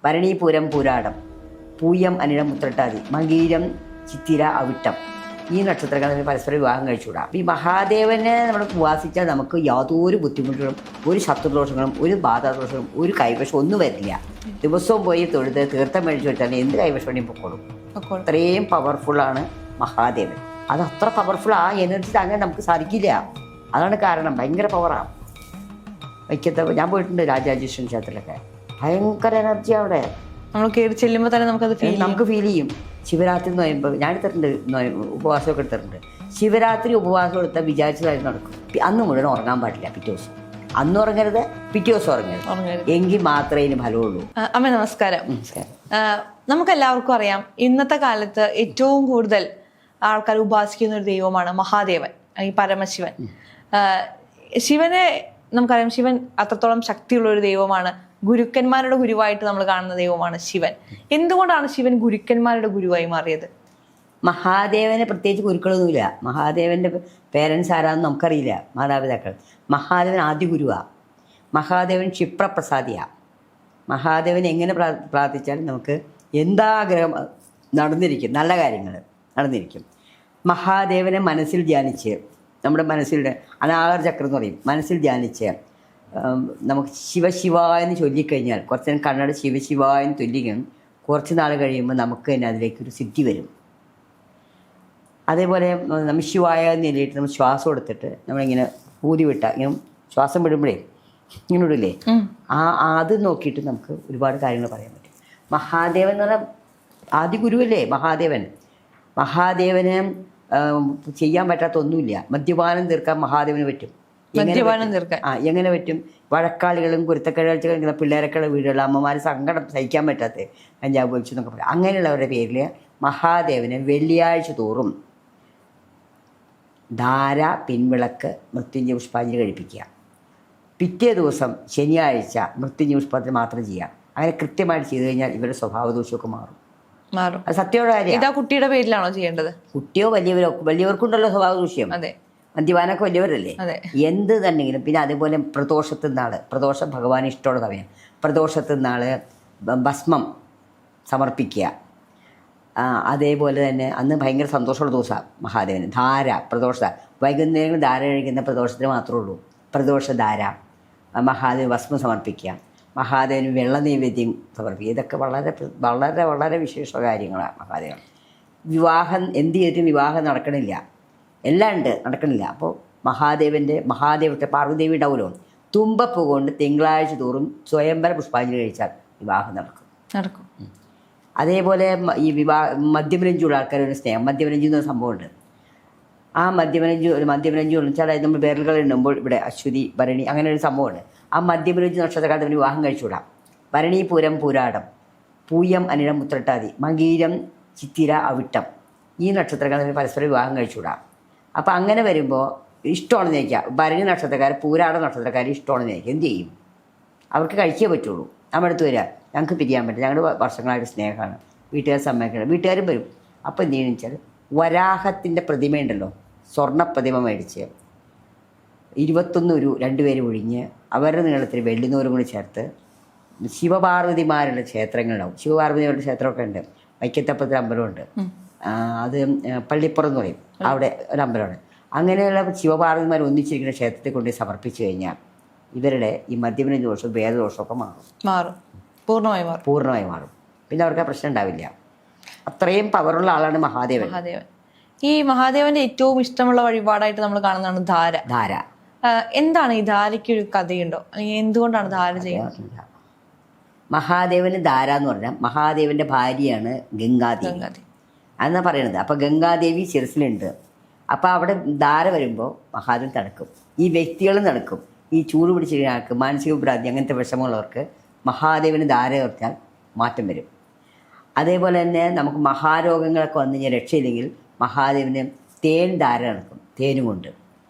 ഭരണീപുരം പൂരാടം, പൂയം അനിഴം ഉത്രട്ടാതി, മകീരം ചിത്തിര അവിട്ടം. ഈ നക്ഷത്രങ്ങൾ പരസ്പരം വിവാഹം കഴിച്ചുകൂടാ. അപ്പോൾ ഈ മഹാദേവനെ നമ്മൾ ഉപാസിച്ചാൽ നമുക്ക് യാതൊരു ബുദ്ധിമുട്ടുകളും ഒരു ശത്രുദോഷങ്ങളും ഒരു ബാധാദോഷങ്ങളും ഒരു കൈവശം ഒന്നും വരില്ല. ദിവസവും പോയി തൊഴുത് തീർത്ഥം മേടിച്ചു വെച്ചാൽ എന്ത് കൈവശം വേണമെങ്കിൽ പൊക്കോളും. അത്രയും പവർഫുള്ളാണ് മഹാദേവൻ. അത് അത്ര പവർഫുൾ, ആ എനർജി താങ്ങാൻ നമുക്ക് സാധിക്കില്ല. അതാണ് കാരണം, ഭയങ്കര പവറാണ്. വൈക്കത്തെ ഞാൻ പോയിട്ടുണ്ട് രാജരാജേശ്വരൻ ക്ഷേത്രത്തിലൊക്കെ, ഭയങ്കര എനർജി അവിടെ. നമ്മൾ കയറി ചെല്ലുമ്പോൾ തന്നെ നമുക്ക് ഫീൽ ചെയ്യും. ശിവരാത്രി നോയമ്പോൾ ഞാൻ എടുത്തിട്ടുണ്ട്, ഉപവാസമൊക്കെ എടുത്തിട്ടുണ്ട്. ശിവരാത്രി ഉപവാസം എടുത്താൽ വിചാരിച്ചതായിട്ട് നടക്കും. അന്ന് മുഴുവൻ ഉറങ്ങാൻ പാടില്ല, പിറ്റേ ദിവസം. അന്ന് ഉറങ്ങരുത്, പിറ്റേ ദിവസം ഉറങ്ങരുത്, എങ്കിൽ മാത്രമേ ഇതിന് ഫലമുള്ളൂ. അമ്മ നമസ്കാരം. നമുക്കെല്ലാവർക്കും അറിയാം, ഇന്നത്തെ കാലത്ത് ഏറ്റവും കൂടുതൽ ആൾക്കാർ ഉപാസിക്കുന്ന ഒരു ദൈവമാണ് മഹാദേവൻ, ഈ പരമശിവൻ. ശിവനെ നമുക്കറിയാം, ശിവൻ അത്രത്തോളം ശക്തിയുള്ള ഒരു ദൈവമാണ്. ഗുരുക്കന്മാരുടെ ഗുരുവായിട്ട് നമ്മൾ കാണുന്ന ദൈവമാണ് ശിവൻ. എന്തുകൊണ്ടാണ് ശിവൻ ഗുരുക്കന്മാരുടെ ഗുരുവായി മാറിയത്? മഹാദേവന് പ്രത്യേകിച്ച് ഗുരുക്കളൊന്നുമില്ല. മഹാദേവൻ്റെ പേരൻസ് ആരാന്ന് നമുക്കറിയില്ല, മാതാപിതാക്കൾ. മഹാദേവൻ ആദ്യ ഗുരുവാണ്. മഹാദേവൻ ക്ഷിപ്രപ്രസാദിയാണ്. മഹാദേവൻ എങ്ങനെ പ്രാർത്ഥിച്ചാലും നമുക്ക് എന്താഗ്രഹം നടന്നിരിക്കും, നല്ല കാര്യങ്ങൾ നടന്നിരിക്കും. മഹാദേവനെ മനസ്സിൽ ധ്യാനിച്ച്, നമ്മുടെ മനസ്സിലെ അനാഹർ ചക്രം എന്ന് പറയും, മനസ്സിൽ ധ്യാനിച്ച് നമുക്ക് ശിവശിവായെന്ന് ചൊല്ലിക്കഴിഞ്ഞാൽ, കുറച്ച് നേരം കണ്ണട ശിവശിവായെന്ന് ചൊല്ലിക്കണം, കുറച്ച് നാൾ കഴിയുമ്പോൾ നമുക്ക് തന്നെ അതിലേക്കൊരു സിദ്ധി വരും. അതേപോലെ നമഃശിവായ എന്ന് ചൊല്ലിയിട്ട് നമ്മൾ ശ്വാസം എടുത്തിട്ട് നമ്മളിങ്ങനെ ഊതി വിട്ടാൽ, ഇങ്ങനെ ശ്വാസം വിടുമ്പോഴേ ഇങ്ങനെ വിടില്ലേ, അത് നോക്കിയിട്ട് നമുക്ക് ഒരുപാട് കാര്യങ്ങൾ പറയാൻ പറ്റും. മഹാദേവൻ എന്ന് പറഞ്ഞാൽ ആദ്യ ഗുരുവല്ലേ മഹാദേവൻ. മഹാദേവന് ചെയ്യാൻ പറ്റാത്ത ഒന്നുമില്ല. മദ്യപാനം തീർക്കാൻ മഹാദേവന് പറ്റും. എങ്ങനെ പറ്റും? വഴക്കാളികളും കുരുത്തക്കഴിക്കുന്ന പിള്ളേരൊക്കെ വീടുകളിൽ അമ്മമാർ സങ്കടം സഹിക്കാൻ പറ്റാത്ത കഞ്ചാവ് വലിച്ചു എന്നൊക്കെ പറയും. അങ്ങനെയുള്ളവരുടെ പേരിൽ മഹാദേവന് വെള്ളിയാഴ്ച തോറും ധാര, പിൻവിളക്ക്, മൃത്യുഞ്ജയ പുഷ്പാഞ്ജലി കഴിപ്പിക്കുക. പിറ്റേ ദിവസം ശനിയാഴ്ച മൃത്യുഞ്ജയ പുഷ്പാഞ്ജലി മാത്രം ചെയ്യുക. അങ്ങനെ കൃത്യമായിട്ട് ചെയ്തു കഴിഞ്ഞാൽ ഇവരുടെ സ്വഭാവദോഷമൊക്കെ മാറും. അത് സത്യമുള്ള കാര്യം. കുട്ടിയുടെ പേരിലാണോ ചെയ്യേണ്ടത്? കുട്ടിയോ വലിയവരോ, വലിയവർക്കുണ്ടല്ലോ സ്വഭാവദൂഷ്യം. അതെ, മദ്യപാനൊക്കെ വലിയവരല്ലേ. എന്ത് തന്നെങ്കിലും. പിന്നെ അതേപോലെ പ്രദോഷത്തിൽ നാൾ, പ്രദോഷം ഭഗവാൻ ഇഷ്ടമുള്ള സമയം. പ്രദോഷത്തിൽ നാൾ ഭസ്മം സമർപ്പിക്കുക. അതേപോലെ തന്നെ അന്ന് ഭയങ്കര സന്തോഷമുള്ള ദിവസമാണ് മഹാദേവന്. ധാര, പ്രദോഷ വൈകുന്നേരങ്ങൾ ധാര കഴിക്കുന്ന പ്രദോഷത്തിന് മാത്രമേ ഉള്ളൂ. പ്രദോഷധാര, മഹാദേവന് ഭസ്മം സമർപ്പിക്കുക, മഹാദേവന് വെള്ള നൈവേദ്യം സമർപ്പിക്കുക. ഇതൊക്കെ വളരെ വളരെ വളരെ വിശേഷ കാര്യങ്ങളാണ് മഹാദേവൻ. വിവാഹം എന്ത് ചെയ്തിട്ടും വിവാഹം നടക്കണില്ല, എല്ലാം ഉണ്ട്, നടക്കണില്ല. അപ്പോൾ മഹാദേവത്തെ പാർവ്വദേവി ഉണ്ടാവുമല്ലോ, തുമ്പപ്പൂ കൊണ്ട് തിങ്കളാഴ്ച തോറും സ്വയംവര പുഷ്പാഞ്ജലി കഴിച്ചാൽ വിവാഹം നടക്കും. അതേപോലെ ഈ മദ്യപനഞ്ചുള്ള ആൾക്കാരൊരു സ്നേഹം, മദ്യപനഞ്ചു എന്നൊരു സംഭവമുണ്ട്. ആ മദ്യപനഞ്ചു വെച്ചാൽ നമ്മൾ വിരലുകൾ എണ്ണുമ്പോൾ ഇവിടെ അശ്വതി, ഭരണി, അങ്ങനെ ഒരു സംഭവമുണ്ട്. ആ മദ്യപനഞ്ചു നക്ഷത്രക്കാലത്ത് വിവാഹം കഴിച്ചുകൂടാം. ഭരണീപുരം പൂരാടം, പൂയം അനിഴം ഉത്രട്ടാതി, മകീരം ചിത്തിര അവിട്ടം. ഈ നക്ഷത്രക്കാലത്ത് പരസ്പരം വിവാഹം കഴിച്ചുകൂടാം. അപ്പോൾ അങ്ങനെ വരുമ്പോൾ ഇഷ്ടമാണെന്ന് ചോദിക്കുക. ഭരണി നക്ഷത്രക്കാർ, പൂരാട നക്ഷത്രക്കാർ ഇഷ്ടമാണെന്ന് ചോദിക്കുക. എന്ത് ചെയ്യും? അവർക്ക് കഴിച്ചേ പറ്റുള്ളൂ. നമ്മുടെ അടുത്ത് വരിക, ഞങ്ങൾക്ക് പിരിയാൻ പറ്റും, ഞങ്ങളുടെ വർഷങ്ങളായിട്ട് സ്നേഹമാണ്, വീട്ടുകാർ സമ്മതിക്കണം, വീട്ടുകാരും വരും. അപ്പോൾ എന്ത് ചെയ്യുന്നത് വെച്ചാൽ വരാഹത്തിൻ്റെ പ്രതിമയുണ്ടല്ലോ, സ്വർണ്ണ പ്രതിമ മേടിച്ച് 21 രണ്ടുപേര് ഒഴിഞ്ഞ് അവരുടെ നീളത്തിൽ വെള്ളിനൂരും കൂടി ചേർത്ത് ശിവപാർവതിമാരുടെ ക്ഷേത്രങ്ങളുണ്ടാവും. ശിവപാർവതിമാരുടെ ക്ഷേത്രമൊക്കെ ഉണ്ട്. വൈക്കത്തപ്പത്തിൽ അമ്പലമുണ്ട്, അത് പള്ളിപ്പുറം എന്ന് പറയും, അവിടെ ഒരു അമ്പലമാണ്. അങ്ങനെയുള്ള ശിവപാർവതിമാർ ഒന്നിച്ചിരിക്കുന്ന ക്ഷേത്രത്തിൽ കൊണ്ട് സമർപ്പിച്ചു കഴിഞ്ഞാൽ ഇവരുടെ ഈ മദ്യപന ദോഷവും ഭേദദോഷമൊക്കെ മാറും, പൂർണ്ണമായി മാറും. പിന്നെ അവർക്ക് ആ പ്രശ്നം ഉണ്ടാവില്ല. അത്രയും പവറുള്ള ആളാണ് മഹാദേവൻ. ഈ മഹാദേവന്റെ ഏറ്റവും ഇഷ്ടമുള്ള വഴിപാടായിട്ട് നമ്മൾ കാണുന്നതാണ് ധാര. എന്താണ് ഈ ധാരയ്ക്ക് ഒരു കഥയുണ്ടോ? അല്ലെങ്കിൽ എന്തുകൊണ്ടാണ് ധാര ചെയ്യുന്നത്? മഹാദേവന് ധാര എന്ന് പറഞ്ഞാൽ മഹാദേവന്റെ ഭാര്യയാണ് ഗംഗാദേവി എന്നാ പറയണത്. അപ്പോൾ ഗംഗാദേവി ശിരസിലുണ്ട്. അപ്പോൾ അവിടെ ധാര വരുമ്പോൾ മഹാദേവൻ നടക്കും, ഈ വ്യക്തികളും നടക്കും. ഈ ചൂട് പിടിച്ചിരിക്കുന്ന ആൾക്ക്, മാനസിക ഭ്രാന്തി, അങ്ങനത്തെ വിഷമമുള്ളവർക്ക് മഹാദേവന് ധാര ചേർത്താൽ മാറ്റം വരും. അതേപോലെ തന്നെ നമുക്ക് മഹാരോഗങ്ങളൊക്കെ വന്നു കഴിഞ്ഞാൽ രക്ഷയില്ലെങ്കിൽ മഹാദേവന് തേൻ ധാര നടക്കും, തേനും കൊണ്ട്.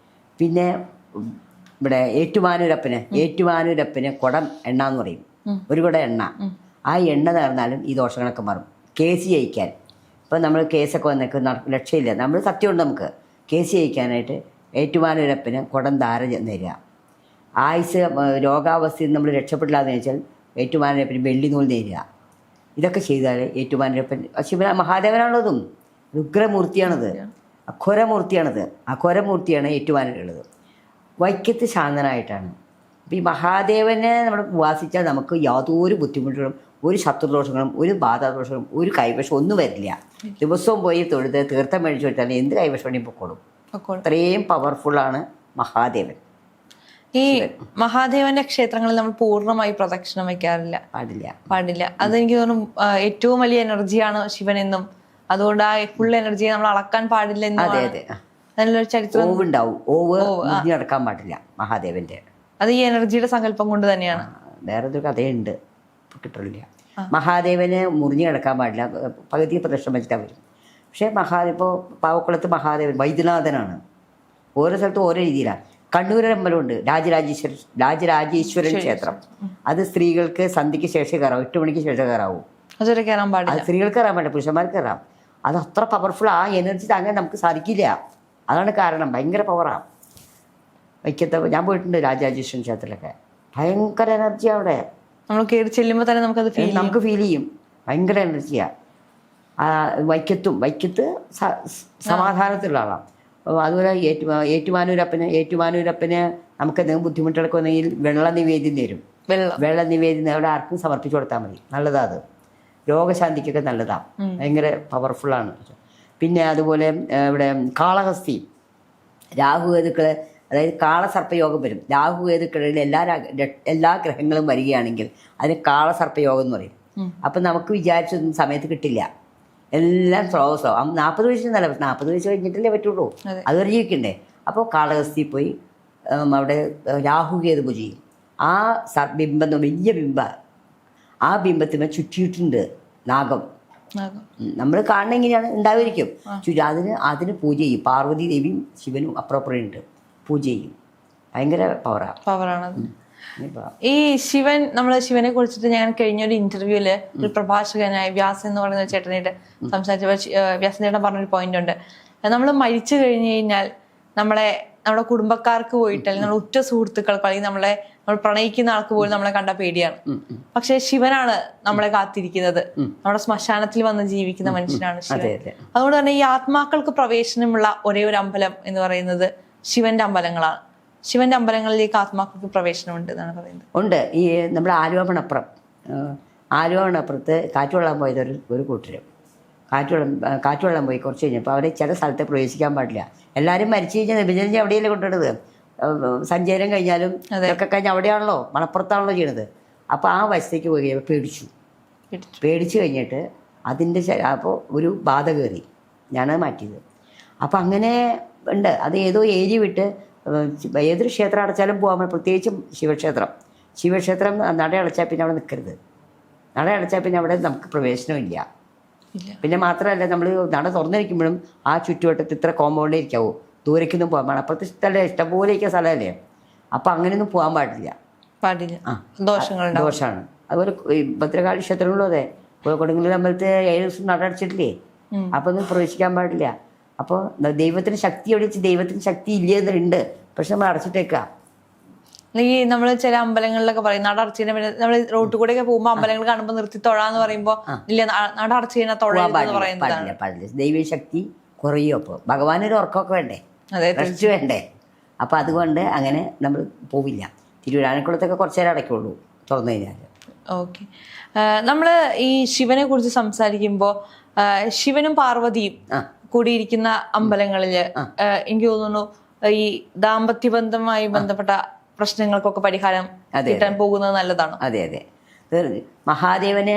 പിന്നെ ഇവിടെ ഏറ്റുമാനൂരപ്പന് കുടം എണ്ണ എന്ന് പറയും, ഒരു കുടം എണ്ണ. ആ എണ്ണ നേർന്നാലും ഈ ദോഷങ്ങളൊക്കെ മാറും. കേസ് ജയിക്കാൻ, ഇപ്പം നമ്മൾ കേസൊക്കെ വന്നേക്ക് രക്ഷയില്ല, നമ്മൾ സത്യമുണ്ട്, നമുക്ക് കേസ് ജയിക്കാനായിട്ട് ഏറ്റുമാനൂരപ്പന് കുടം ധാര തരിക. ആയുസ് രോഗാവസ്ഥയിൽ നമ്മൾ രക്ഷപ്പെടില്ലാന്ന് വെച്ചാൽ ഏറ്റുമാനൂരപ്പന് വെള്ളി നൂൽ നേരുക. ഇതൊക്കെ ചെയ്താൽ ഏറ്റുമാനൂരപ്പൻ ശിവന മഹാദേവനാണുള്ളതും ഉഗ്രമൂർത്തിയാണത്, അഘോരമൂർത്തിയാണത്. അഘോരമൂർത്തിയാണ് ഏറ്റുമാനൂരുള്ളത്. വൈക്കത്ത് ശാന്തനായിട്ടാണ്. അപ്പോൾ ഈ മഹാദേവനെ നമ്മൾ ഉപാസിച്ചാൽ നമുക്ക് യാതൊരു ബുദ്ധിമുട്ടുകളും ഒരു ശത്രുദോഷങ്ങളും ഒരു ബാധാദോഷങ്ങളും ഒരു കൈവശം ഒന്നും വരില്ല. ദിവസവും പോയി തൊഴുത് തീർത്ഥം മേടിച്ചു കൊടുത്താൽ എന്ത് കൈവശം വേണമെങ്കിൽ പൊക്കോളും. അത്രയും പവർഫുള്ളാണ് മഹാദേവൻ. ഈ മഹാദേവന്റെ ക്ഷേത്രങ്ങളിൽ നമ്മൾ പൂർണ്ണമായി പ്രദക്ഷിണം വെക്കാറില്ല, പാടില്ല. അതെനിക്ക് തോന്നുന്നു ഏറ്റവും വലിയ എനർജിയാണ് ശിവനെന്നും, അതുകൊണ്ട് ആ ഫുൾ എനർജിയെ നമ്മൾ അളക്കാൻ പാടില്ല എന്നും അതിനുള്ളൊരു ചരിത്രം ഉണ്ടാവും. നടക്കാൻ പാടില്ല മഹാദേവന്റെ. അത് ഈ എനർജിയുടെ സങ്കല്പം കൊണ്ട് തന്നെയാണ്. വേറെ ഒരു കഥയുണ്ട്, കിട്ടില്ല. മഹാദേവന് മുറിഞ്ഞു കിടക്കാൻ പാടില്ല, പകുതി പ്രദക്ഷിണം വെച്ചിട്ടാ വരും. പക്ഷേ ഇപ്പോൾ പാവക്കുളത്ത് മഹാദേവൻ വൈദ്യനാഥനാണ്. ഓരോ സ്ഥലത്തും ഓരോ രീതിയിലാണ്. കണ്ണൂരൊരു അമ്പലമുണ്ട്, രാജരാജേശ്വരൻ ക്ഷേത്രം. അത് സ്ത്രീകൾക്ക് സന്ധ്യയ്ക്ക് ശേഷം കയറാവും, 8 മണിക്ക് ശേഷം കയറാവും. അത് സ്ത്രീകൾക്ക് കയറാൻ പാടില്ല, പുരുഷന്മാർക്ക് കയറാം. അത് അത്ര പവർഫുൾ, ആ എനർജി താങ്ങാൻ നമുക്ക് സാധിക്കില്ല. അതാണ് കാരണം, ഭയങ്കര പവറാണ്. വൈക്കത്തെ ഞാൻ പോയിട്ടുണ്ട് രാജരാജേശ്വരൻ ക്ഷേത്രത്തിലൊക്കെ, ഭയങ്കര എനർജി അവിടെ. നമ്മൾ കയറി ചെല്ലുമ്പോൾ തന്നെ നമുക്ക് ഫീൽ ചെയ്യും, ഭയങ്കര എനർജിയാണ്. വൈക്കത്ത് സമാധാനത്തിലുള്ള ആളാണ്. അതുപോലെ ഏറ്റുമാനൂരപ്പന് നമുക്ക് എന്തെങ്കിലും ബുദ്ധിമുട്ടുകളൊക്കെ വന്നെങ്കിൽ വെള്ള നിവേദ്യം തരും. വെള്ള നിവേദ്യം അവിടെ ആർക്കും സമർപ്പിച്ചു കൊടുത്താൽ മതി, നല്ലതാ അത്. രോഗശാന്തിക്കൊക്കെ നല്ലതാണ്, ഭയങ്കര പവർഫുള്ളാണ്. പിന്നെ അതുപോലെ ഇവിടെ കാളഹസ്തി, രാഹുകേതുക്കൾ, അതായത് കാളസർപ്പയോഗം വരും. രാഹുകേതുക്കളിൽ എല്ലാ ഗ്രഹങ്ങളും വരികയാണെങ്കിൽ അതിന് കാളസർപ്പയോഗം എന്ന് പറയും. അപ്പം നമുക്ക് വിചാരിച്ചൊന്നും സമയത്ത് കിട്ടില്ല, എല്ലാം സ്ലോ 40 വയസ്സ് നല്ല 40 വയസ്സ് കഴിഞ്ഞിട്ടല്ലേ പറ്റുള്ളൂ, അതുവരെ ജീവിക്കണ്ടേ. അപ്പോൾ കാളഹസ്തി പോയി അവിടെ രാഹുകേതു പൂജ ചെയ്യും. ആ ബിംബം വലിയ ആ ബിംബത്തിന് ചുറ്റിയിട്ടുണ്ട് നാഗം. നമ്മൾ കാണുന്ന എങ്ങനെയാണ് ഉണ്ടാവുമായിരിക്കും. അതിന് പൂജ ചെയ്യും. പാർവതി ദേവിയും ശിവനും അപ്പുറപ്പുറമുണ്ട്, പൂജ ചെയ്യും. ഭയങ്കര പവറാണ്. ഈ ശിവനെ കുറിച്ചിട്ട് ഞാൻ കഴിഞ്ഞൊരു ഇന്റർവ്യൂല് ഒരു പ്രഭാഷകനായ വ്യാസൻ എന്ന് പറയുന്ന ചേട്ടനായിട്ട് സംസാരിച്ചപ്പോൾ വ്യാസൻ ചേട്ടൻ പറഞ്ഞൊരു പോയിന്റ് ഉണ്ട്. നമ്മൾ മരിച്ചു കഴിഞ്ഞു കഴിഞ്ഞാൽ നമ്മുടെ കുടുംബക്കാർക്ക് പോയിട്ട് അല്ലെങ്കിൽ നമ്മുടെ ഉറ്റ സുഹൃത്തുക്കൾക്ക് അല്ലെങ്കിൽ നമ്മൾ പ്രണയിക്കുന്ന ആൾക്ക് പോലും നമ്മളെ കണ്ട പേടിയാണ്. പക്ഷെ ശിവനാണ് നമ്മളെ കാത്തിരിക്കുന്നത്, നമ്മുടെ ശ്മശാനത്തിൽ വന്ന് ജീവിക്കുന്ന മനുഷ്യനാണ് ശിവൻ. അതുകൊണ്ട് തന്നെ ഈ ആത്മാക്കൾക്ക് പ്രവേശനമുള്ള ഒരേ ഒരു അമ്പലം എന്ന് പറയുന്നത് ശിവന്റെ അമ്പലങ്ങളാണ്. ശിവന്റെ അമ്പലങ്ങളിലേക്ക് ആത്മാക്കൾക്ക് പ്രവേശനമുണ്ട് എന്നാണ് പറയുന്നത്. ഉണ്ട്. ഈ നമ്മുടെ ആലുവമണപ്പുറത്ത് കാറ്റുവെള്ളം പോയത് ഒരു കൂട്ടരും കാറ്റുവെള്ളം പോയി കുറച്ച് കഴിഞ്ഞപ്പോൾ അവിടെ ചില സ്ഥലത്ത് പ്രവേശിക്കാൻ പാടില്ല. എല്ലാവരും മരിച്ചു കഴിഞ്ഞാൽ വിഭജനം അവിടെയല്ലേ കൊണ്ടുവരുന്നത്. സഞ്ചാരം കഴിഞ്ഞാലും ഇതൊക്കെ കഴിഞ്ഞ് അവിടെയാണല്ലോ, മണപ്പുറത്താണല്ലോ ചെയ്യണത്. അപ്പോൾ ആ വശത്തേക്ക് പോയി പേടിച്ചു കഴിഞ്ഞിട്ട് അതിൻ്റെ അപ്പോൾ ഒരു ബാധ കയറി, ഞാനത് മാറ്റിയത്. അപ്പോൾ അങ്ങനെ ഉണ്ട്. അത് ഏതോ ഏരിയ വിട്ട് ഏതൊരു ക്ഷേത്രം അടച്ചാലും പോകാൻ പറ്റും. പ്രത്യേകിച്ചും ശിവക്ഷേത്രം നട അടച്ചാൽ പിന്നെ അവിടെ നിൽക്കരുത്. നട അടച്ചാൽ പിന്നെ അവിടെ നമുക്ക് പ്രവേശനമില്ല. പിന്നെ മാത്രമല്ല, നമ്മൾ നട തുറന്നിരിക്കുമ്പോഴും ആ ചുറ്റുവട്ടത്ത് ഇത്ര കോമ്പൗണ്ടേ ഇരിക്കാവൂ, ദൂരേക്കൊന്നും പോകാൻ പാടില്ല. അപ്പുറത്തെ സ്ഥലം ഇഷ്ടംപോലെ ഇരിക്കുന്ന സ്ഥലമല്ലേ, അപ്പം അങ്ങനെയൊന്നും പോകാൻ പാടില്ല. ദോഷമാണ്. അതുപോലെ ഭദ്രകാളി ക്ഷേത്രങ്ങളിലും അതെ, കൊടുങ്ങല്ലൂർ അമ്പലത്തിൽ 7 ദിവസം നട അടച്ചിട്ടില്ലേ, അപ്പം ഒന്നും പ്രവേശിക്കാൻ പാടില്ല. അപ്പോൾ ദൈവത്തിന് ശക്തി എവിടെ വെച്ച് ദൈവത്തിന് ശക്തി ഇല്ലേന്നുണ്ട്, പക്ഷെ നമ്മൾ അടച്ചിട്ടേക്കാം. ഈ നമ്മൾ ചില അമ്പലങ്ങളിലൊക്കെ പറയും നട അടച്ചു കഴിഞ്ഞാൽ നമ്മൾ റോട്ടിൽ കൂടെ ഒക്കെ പോകുമ്പോൾ അമ്പലങ്ങൾ കാണുമ്പോൾ നിർത്തി തൊഴാന്ന് പറയുമ്പോൾ ഇല്ല, നട അടച്ചു കഴിഞ്ഞാൽ പാടില്ല. ദൈവശക്തി കുറയും. അപ്പോൾ ഭഗവാനൊരു ഉറക്കമൊക്കെ വേണ്ടേ, റെസ്റ്റ് വേണ്ടേ. അപ്പോൾ അതുകൊണ്ട് അങ്ങനെ നമ്മൾ പോവില്ല. തിരുവിതാംകൂറത്തൊക്കെ കുറച്ചു നേരം അടയ്ക്കുള്ളൂ തുറന്നു കഴിഞ്ഞാൽ. ഓക്കെ. നമ്മൾ ഈ ശിവനെ കുറിച്ച് സംസാരിക്കുമ്പോൾ ശിവനും പാർവതിയും കൂടിയിരിക്കുന്ന അമ്പലങ്ങളില് എനിക്ക് തോന്നുന്നു ഈ ദാമ്പത്യബന്ധവുമായി ബന്ധപ്പെട്ട പ്രശ്നങ്ങൾക്കൊക്കെ പരിഹാരം കിട്ടാൻ പോകുന്നത് നല്ലതാണ്. അതെ. മഹാദേവന്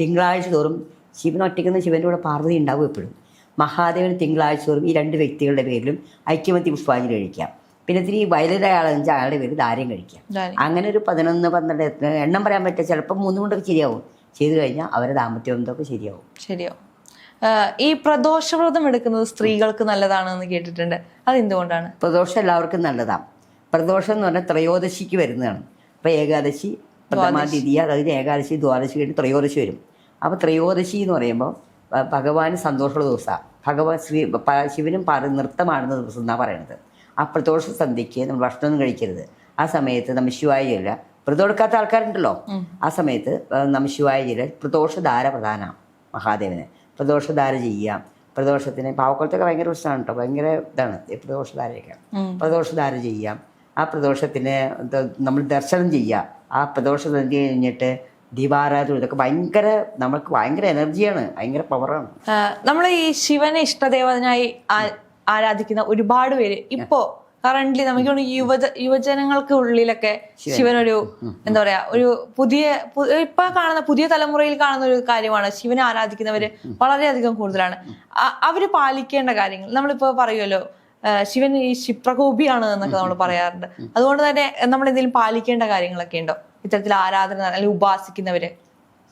തിങ്കളാഴ്ച തോറും ശിവൻ ഒറ്റയ്ക്കുന്ന ശിവന്റെ കൂടെ പാർവതി ഉണ്ടാവും എപ്പോഴും. മഹാദേവന് തിങ്കളാഴ്ച തോറും ഈ 2 വ്യക്തികളുടെ പേരിലും ഐക്യമത്യ പുഷ്പാഞ്ജലി കഴിക്കാം. പിന്നെ ഇത്തിരി വയലരായ ആളെന്ന് അയാളുടെ പേര് ധാര്യം കഴിക്കാം. അങ്ങനെ ഒരു 11, 12 എണ്ണം പറയാൻ പറ്റുക. ചിലപ്പോൾ 3 കൊണ്ടൊക്കെ ശരിയാവും. ചെയ്തു കഴിഞ്ഞാൽ അവരുടെ ദാമ്പത്യബന്ധമൊക്കെ ശരിയാവും. ഈ പ്രദോഷവ്രതം എടുക്കുന്നത് സ്ത്രീകൾക്ക് നല്ലതാണെന്ന് കേട്ടിട്ടുണ്ട്. അതെന്തുകൊണ്ടാണ്? പ്രദോഷം എല്ലാവർക്കും നല്ലതാണ്. പ്രദോഷം എന്ന് പറഞ്ഞാൽ ത്രയോദശിക്ക് വരുന്നതാണ്. അപ്പോൾ ഏകാദശി, പ്രഥമാ ദ്വിതീയ, അതായത് ഏകാദശി ദ്വാദശി കഴിഞ്ഞ് ത്രയോദശി വരും. അപ്പോൾ ത്രയോദശി എന്ന് പറയുമ്പോൾ ഭഗവാന് സന്തോഷമുള്ള ദിവസമാണ്. ശിവനും നൃത്തമാടുന്ന ദിവസം എന്നാണ് പറയണത്. ആ പ്രദോഷ സന്ധ്യയ്ക്ക് നമ്മൾ ഭക്ഷണമൊന്നും കഴിക്കരുത്. ആ സമയത്ത് നമ്മൾ ശിവായിയല്ല വ്രതം എടുക്കാത്ത ആൾക്കാരുണ്ടല്ലോ. ആ സമയത്ത് നമശിവായ ചെയ്യൽ പ്രദോഷധാര പ്രധാനമാണ് മഹാദേവന്. പ്രദോഷധാര ചെയ്യാം. പ്രദോഷത്തിന് പാവക്കുളത്തൊക്കെ ഭയങ്കര പ്രശ്നമാണ് കേട്ടോ, ഭയങ്കര ഇതാണ് ഈ പ്രദോഷധാരയൊക്കെ. പ്രദോഷധാര ചെയ്യാം. ആ പ്രദോഷത്തിന് നമ്മൾ ദർശനം ചെയ്യുക. ആ പ്രദോഷം കഴിഞ്ഞിട്ട് ദീപാരാധന, ഇതൊക്കെ ഭയങ്കര നമുക്ക് ഭയങ്കര എനർജിയാണ്, ഭയങ്കര പവറാണ്. നമ്മൾ ഈ ശിവനെ ഇഷ്ടദേവനായി ആരാധിക്കുന്ന ഒരുപാട് പേര് ഇപ്പോ കറന്റ്ലി നമുക്ക് യുവജനങ്ങൾക്ക് ഉള്ളിലൊക്കെ ശിവനൊരു എന്താ പറയാ ഒരു ഇപ്പൊ കാണുന്ന പുതിയ തലമുറയിൽ കാണുന്ന ഒരു കാര്യമാണ്. ശിവനെ ആരാധിക്കുന്നവര് വളരെയധികം കൂടുതലാണ്. അവര് പാലിക്കേണ്ട കാര്യങ്ങൾ നമ്മളിപ്പോ പറയുമല്ലോ, ശിവൻ ഈ ക്ഷിപ്രകോപിയാണ് എന്നൊക്കെ നമ്മൾ പറയാറുണ്ട്. അതുകൊണ്ട് തന്നെ നമ്മൾ എന്തെങ്കിലും പാലിക്കേണ്ട കാര്യങ്ങളൊക്കെ ഉണ്ടോ ഇത്തരത്തിൽ ആരാധന അല്ലെങ്കിൽ ഉപാസിക്കുന്നവര്?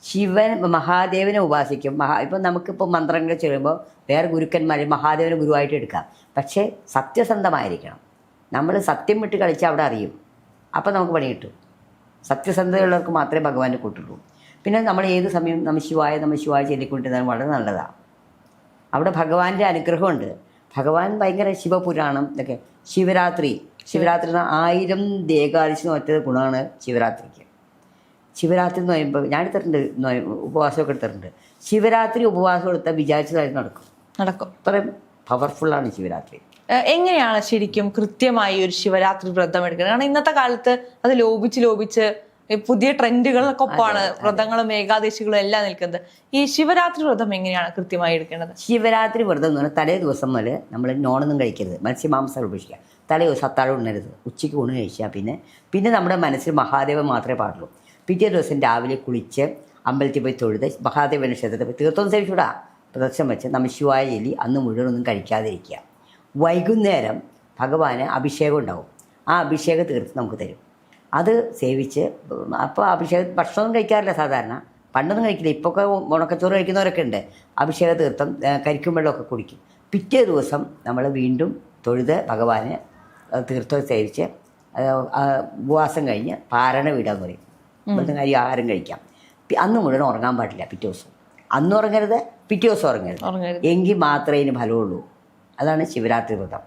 ശിവൻ മഹാദേവനെ ഉപാസിക്കും. ഇപ്പം നമുക്കിപ്പോൾ മന്ത്രങ്ങൾ ചെല്ലുമ്പോൾ വേറെ ഗുരുക്കന്മാർ മഹാദേവനെ ഗുരുവായിട്ട് എടുക്കാം. പക്ഷേ സത്യസന്ധമായിരിക്കണം. നമ്മൾ സത്യം വിട്ട് കളിച്ചാൽ അവിടെ അറിയും. അപ്പം നമുക്ക് പണി കിട്ടും. സത്യസന്ധതയുള്ളവർക്ക് മാത്രമേ ഭഗവാനെ കൂട്ടുള്ളൂ. പിന്നെ നമ്മൾ ഏത് സമയം നമശിവായ ചൊല്ലിക്കൊണ്ടിരുന്നാൽ വളരെ നല്ലതാണ്. അവിടെ ഭഗവാന്റെ അനുഗ്രഹമുണ്ട്. ഭഗവാൻ ഭയങ്കര ശിവപുരാണം ഇതൊക്കെ. ശിവരാത്രി 1000 ഏകാദശി നോറ്റ ഗുണമാണ് ശിവരാത്രിക്ക്. ശിവരാത്രി എന്ന് പറയുമ്പോൾ ഞാൻ എടുത്തിട്ടുണ്ട്, ഉപവാസമൊക്കെ എടുത്തിട്ടുണ്ട്. ശിവരാത്രി ഉപവാസം എടുത്താൽ വിചാരിച്ചതായിട്ട് നടക്കും. അത്രയും പവർഫുള്ളാണ് ശിവരാത്രി. എങ്ങനെയാണ് ശരിക്കും കൃത്യമായി ഒരു ശിവരാത്രി വ്രതം എടുക്കുന്നത്? കാരണം ഇന്നത്തെ കാലത്ത് അത് ലോപിച്ച് പുതിയ ട്രെൻഡുകൾക്കൊപ്പമാണ് വ്രതങ്ങളും ഏകാദശികളും എല്ലാം നിൽക്കുന്നത്. ഈ ശിവരാത്രി വ്രതം എങ്ങനെയാണ് കൃത്യമായി എടുക്കേണ്ടത്? ശിവരാത്രി വ്രതം എന്ന് പറഞ്ഞാൽ തലേ ദിവസം മുതൽ നമ്മൾ നോണൊന്നും കഴിക്കരുത്, മത്സ്യമാംസം ഉപേക്ഷിക്കുക. തലേ ദിവസം അത്താഴം ഉണ്ണരുത്, ഉച്ചയ്ക്ക് ഊണ് കഴിച്ചാൽ പിന്നെ നമ്മുടെ മനസ്സിൽ മഹാദേവൻ മാത്രമേ പാടുള്ളൂ. പിറ്റേ ദിവസം രാവിലെ കുളിച്ച് അമ്പലത്തിൽ പോയി തൊഴുത് മഹാദേവൻ്റെ ക്ഷേത്രത്തിൽ പോയി തീർത്ഥം സേവിച്ചുകൂടാ, പ്രദക്ഷിണം വെച്ച് നമശിവായ ചൊല്ലി അന്ന് മുഴുവനൊന്നും കഴിക്കാതിരിക്കുക. വൈകുന്നേരം ഭഗവാന് അഭിഷേകം ഉണ്ടാവും. ആ അഭിഷേക തീർത്ഥം നമുക്ക് തരും. അത് സേവിച്ച് അപ്പോൾ ഭക്ഷണമൊന്നും കഴിക്കാറില്ല സാധാരണ, പണ്ടൊന്നും കഴിക്കില്ല. ഇപ്പൊക്കെ ഉണക്കച്ചോറ് കഴിക്കുന്നവരൊക്കെ ഉണ്ട്. അഭിഷേക തീർത്ഥം കരിക്കും വെള്ളമൊക്കെ കുടിക്കും. പിറ്റേ ദിവസം നമ്മൾ വീണ്ടും തൊഴുത് ഭഗവാന് തീർത്ഥം സേവിച്ച് ഉപവാസം കഴിഞ്ഞ് പാരണ വീടാന്ന് പറയും. ഇവിടുത്തെ കാര്യം ആഹാരം കഴിക്കാം. അന്ന് മുഴുവൻ ഉറങ്ങാൻ പാടില്ല. പിറ്റേ ദിവസം അന്ന് ഉറങ്ങരുത്, പിറ്റേ ദിവസം ഉറങ്ങരുത്. എങ്കിൽ മാത്രമേ ഇതിന് ഫലമുള്ളൂ. അതാണ് ശിവരാത്രി വ്രതം.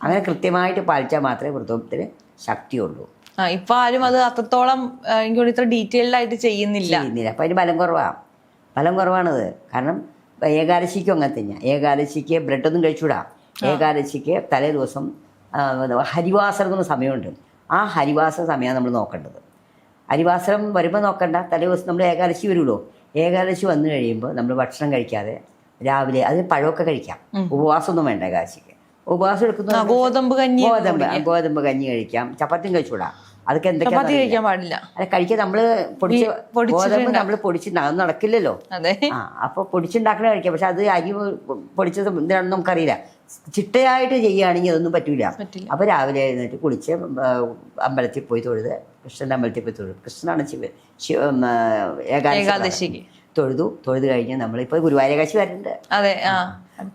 അങ്ങനെ കൃത്യമായിട്ട് പാലിച്ചാൽ മാത്രമേ വ്രതത്തിന് ശക്തിയുള്ളൂ. ഇപ്പൊ ആരും അത് അത്രത്തോളം എനിക്ക് ഇത്ര ഡീറ്റെയിൽഡ് ആയിട്ട് ചെയ്യുന്നില്ല. അപ്പം അതിന് ബലം കുറവാണത്. കാരണം ഏകാദശിക്കും അങ്ങനെ തന്നെയാണ്. ഏകാദശിക്ക് ബ്രെഡൊന്നും കഴിച്ചുകൂടാ. ഏകാദശിക്ക് തലേ ദിവസം ഹരിവാസരം എന്ന സമയമുണ്ട്. ആ ഹരിവാസര സമയമാണ് നമ്മൾ നോക്കേണ്ടത്. ഹരിവാസരം വരുമ്പോൾ നോക്കണ്ട, തലേ ദിവസം നമ്മൾ ഏകാദശി വരുമല്ലോ. ഏകാദശി വന്നു കഴിയുമ്പോൾ നമ്മൾ ഭക്ഷണം കഴിക്കാതെ രാവിലെ അതിന് പഴമൊക്കെ കഴിക്കാം. ഉപവാസമൊന്നും വേണ്ട ഏകാദശിക്ക്. ഉപവാസം എടുക്കുന്ന ഗോതമ്പ് കഞ്ഞി കഴിക്കാം. ചപ്പാത്തിയും കഴിച്ചുകൂടാ. അതൊക്കെ എന്തൊക്കെയാ പാടില്ല. അല്ല കഴിക്കാൻ നമ്മള് ഗോതമ്പ് നമ്മൾ പൊടിച്ചിട്ടുണ്ടാകും, നടക്കില്ലല്ലോ. അപ്പൊ പൊടിച്ചുണ്ടാക്കണ കഴിക്കാം. പക്ഷെ അത് അരി പൊടിച്ചത് എന്താണെന്ന് നമുക്കറിയില്ല. ചിട്ടയായിട്ട് ചെയ്യുകയാണെങ്കിൽ അതൊന്നും പറ്റൂല. അപ്പൊ രാവിലെ എഴുന്നേറ്റ് കുളിച്ച് അമ്പലത്തിൽ പോയി തൊഴുത്, കൃഷ്ണന്റെ അമ്പലത്തിൽ പോയി തൊഴുത്, കൃഷ്ണനാണ് ഏകാദശിക്ക് തൊഴുത് കഴിഞ്ഞ് നമ്മളിപ്പോൾ ഗുരുവായൂർ ഏകാദശി വരുന്നുണ്ട്.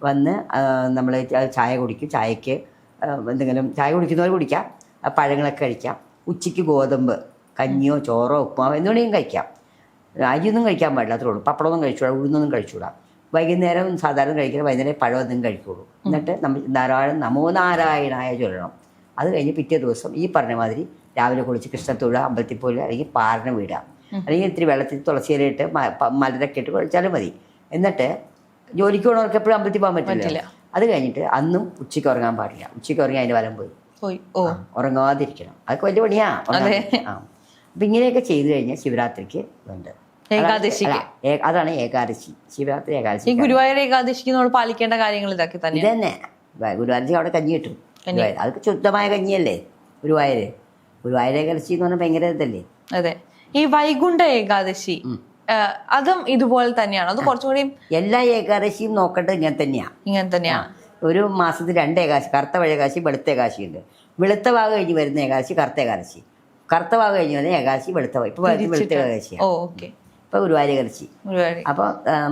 വന്ന് നമ്മൾ ചായ കുടിക്കും. ചായക്ക് എന്തെങ്കിലും ചായ കുടിക്കുന്നവർ കുടിക്കാം, പഴങ്ങളൊക്കെ കഴിക്കാം. ഉച്ചയ്ക്ക് ഗോതമ്പ് കഞ്ഞിയോ ചോറോ ഉപ്പുമാവോ എന്തുകൊണ്ടെങ്കിലും കഴിക്കാം. അരിയൊന്നും കഴിക്കാൻ പാടില്ല, അത്രേ ഉള്ളൂ. പപ്പടമൊന്നും കഴിച്ചുകൂടാ, ഉഴുന്നൊന്നും കഴിച്ചുകൂടാ. വൈകുന്നേരം സാധാരണ കഴിക്കുന്നത് വൈകുന്നേരം പഴം എന്തെങ്കിലും കഴിക്കുള്ളൂ. എന്നിട്ട് ധാരാളം നമോ നാരായണായ ചൊല്ലണം. അത് കഴിഞ്ഞ് പിറ്റേ ദിവസം ഈ പറഞ്ഞ മാതിരി രാവിലെ കുളിച്ച് കൃഷ്ണത്തോട് അമ്പലത്തിൽ പോയി അല്ലെങ്കിൽ പാരണ വീടാം. അല്ലെങ്കിൽ ഇത്തിരി വെള്ളത്തിൽ തുളസിയിലിട്ട് മലരൊക്കെ ഇട്ട് കുഴിച്ചാലും മതി. എന്നിട്ട് ജോലിക്ക് പോകണവർക്ക് എപ്പോഴും അമ്പലത്തിൽ പോകാൻ പറ്റില്ല. അത് കഴിഞ്ഞിട്ട് അന്നും ഉച്ചയ്ക്ക് ഉറങ്ങാൻ പാടില്ല. ഉച്ചയ്ക്ക് ഉറങ്ങി അതിൻ്റെ വലം പോയി ഉറങ്ങാതിരിക്കണം. അതൊക്കെ വലിയ പണിയാ. അപ്പം ഇങ്ങനെയൊക്കെ ചെയ്തു കഴിഞ്ഞാൽ ശിവരാത്രിക്ക് ഉണ്ട്. അതാണ് ഏകാദശി. ശിവരാത്രി ഏകാദശി. ഗുരുവായൂർ ഏകാദശിക്ക് നമ്മൾ പാലിക്കേണ്ട കാര്യങ്ങൾ ഇതൊക്കെ തന്നെ. ഇത് തന്നെ ഗുരുവായൂർ അവിടെ കഞ്ഞി കിട്ടും. അതൊക്കെ ശുദ്ധമായ കഞ്ഞിയല്ലേ ഗുരുവായൂർ ഏകാദശി എന്ന് പറഞ്ഞാൽ ഭയങ്കര ഇതല്ലേ. അതെ. ഈ വൈകുണ്ഠ ഏകാദശി അതും ഇതുപോലെ തന്നെയാണ്. അത് കുറച്ചുകൂടി എല്ലാ ഏകാദശിയും നോക്കേണ്ടത് ഇങ്ങനെ തന്നെയാണ്. ഒരു മാസത്തിൽ 2 ഏകാദശി, കറുത്ത ഏകാദശി, വെളുത്ത ഏകാദശി ഉണ്ട്. വെളുത്ത ഭാഗം കഴിഞ്ഞ് വരുന്ന ഏകാദശി കറുത്ത ഏകാദശി, കറുത്ത ഭാഗം കഴിഞ്ഞ് വരുന്ന ഏകാദശി വെളുത്ത ഭാഗം. ഇപ്പൊ വെളുത്ത ഏകാദശിയാണ്. ഇപ്പൊ ഗുരുവായൂർ ഏകാദശി. അപ്പൊ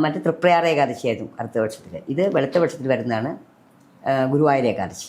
മറ്റു തൃപ്രയാർ ഏകാദശിയായിരുന്നു കറുത്ത പക്ഷത്തിൽ. ഇത് വെളുത്ത പക്ഷത്തിൽ വരുന്നതാണ് ഗുരുവായൂർ ഏകാദശി.